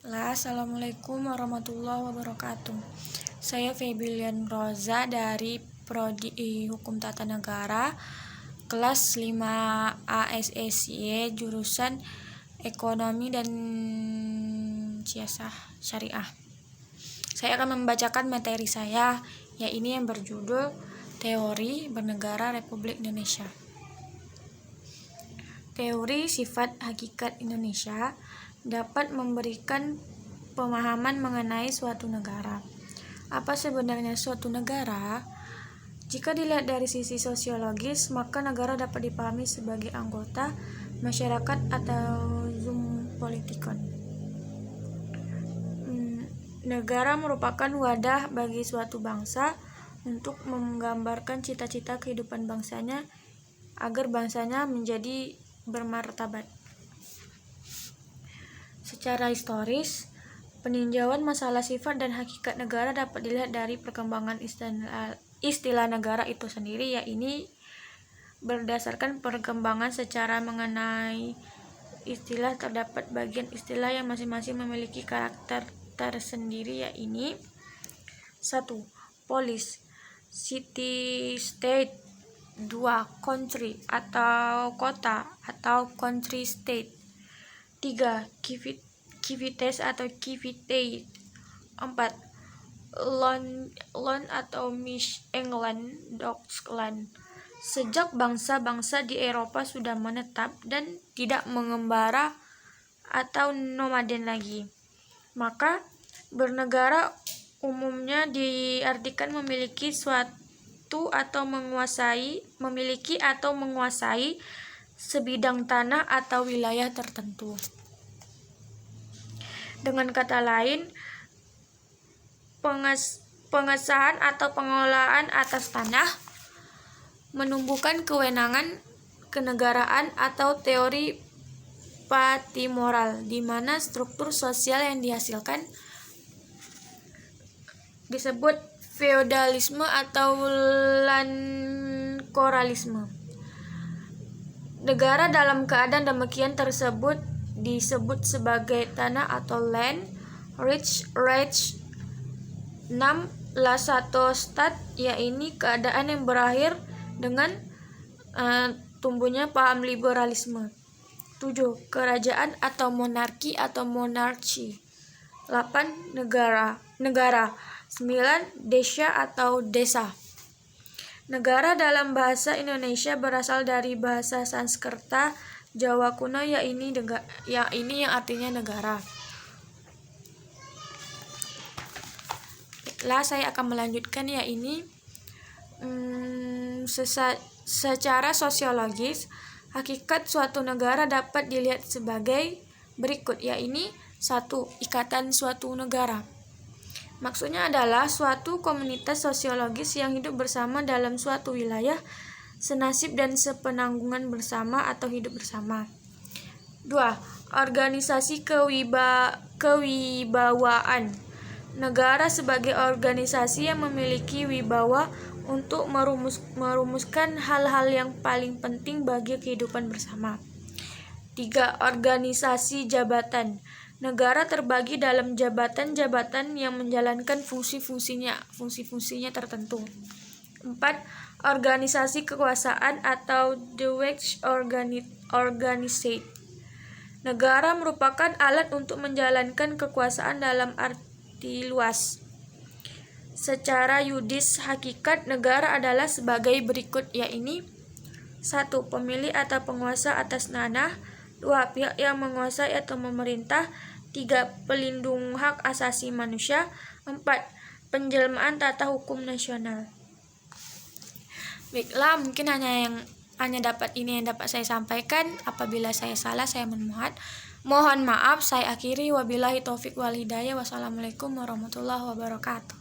Assalamualaikum warahmatullahi wabarakatuh. Saya Febilian Roza dari Prodi Hukum Tata Negara, kelas 5 ASSY, jurusan Ekonomi dan Siasah Syariah. Saya akan membacakan materi saya, yaitu yang berjudul Teori Bernegara Republik Indonesia. Teori sifat hakikat Indonesia dapat memberikan pemahaman mengenai suatu negara. Apa sebenarnya suatu negara? Jika dilihat dari sisi sosiologis, maka negara dapat dipahami sebagai anggota masyarakat atau zoom politikon. Negara merupakan wadah bagi suatu bangsa untuk menggambarkan cita-cita kehidupan bangsanya agar bangsanya menjadi bermartabat. Secara historis, peninjauan masalah sifat dan hakikat negara dapat dilihat dari perkembangan istilah negara itu sendiri, yaitu berdasarkan perkembangan secara mengenai istilah terdapat bagian istilah yang masing-masing memiliki karakter tersendiri, yaitu 1. Polis, city state. 2. Country atau kota atau country state. 3. Civitas atau civitate. 4. Land atau Miss England, Dockland. Sejak bangsa-bangsa di Eropa sudah menetap dan tidak mengembara atau nomaden lagi, maka bernegara umumnya diartikan memiliki suatu atau memiliki atau menguasai sebidang tanah atau wilayah tertentu. Dengan kata lain, pengesahan atau pengelolaan atas tanah menumbuhkan kewenangan kenegaraan atau teori patimoral, di mana struktur sosial yang dihasilkan disebut feodalisme atau landkoralisme. Negara dalam keadaan demikian tersebut disebut sebagai tanah atau land. Reich 6. La satu stat, yaitu keadaan yang berakhir dengan tumbuhnya paham liberalisme. 7. Kerajaan atau monarki atau monarchi. 8. Negara. 9. Desya atau desa. Negara dalam bahasa Indonesia berasal dari bahasa Sanskerta Jawa kuno, yaitu yang artinya negara. Saya akan melanjutkan, yaitu secara sosiologis, hakikat suatu negara dapat dilihat sebagai berikut, yaitu 1. Ikatan suatu negara. Maksudnya adalah suatu komunitas sosiologis yang hidup bersama dalam suatu wilayah, senasib dan sepenanggungan bersama atau hidup bersama. 2. Organisasi kewibawaan. Negara sebagai organisasi yang memiliki wibawa untuk merumuskan hal-hal yang paling penting bagi kehidupan bersama. 3. Organisasi jabatan. Negara terbagi dalam jabatan-jabatan yang menjalankan fungsi-fungsinya tertentu. 4. Organisasi kekuasaan atau the Wage Organization. Negara merupakan alat untuk menjalankan kekuasaan dalam arti luas. Secara yuridis, hakikat negara adalah sebagai berikut, yaitu 1. Pemilik atau penguasa atas tanah. 2. Pihak yang menguasai atau memerintah. 3. Pelindung hak asasi manusia. 4. Penjelmaan tata hukum nasional. Baiklah, mungkin hanya dapat saya sampaikan. Apabila saya salah, saya mohon maaf. Saya akhiri, wabillahi taufik wal hidayah. Wassalamualaikum warahmatullahi wabarakatuh.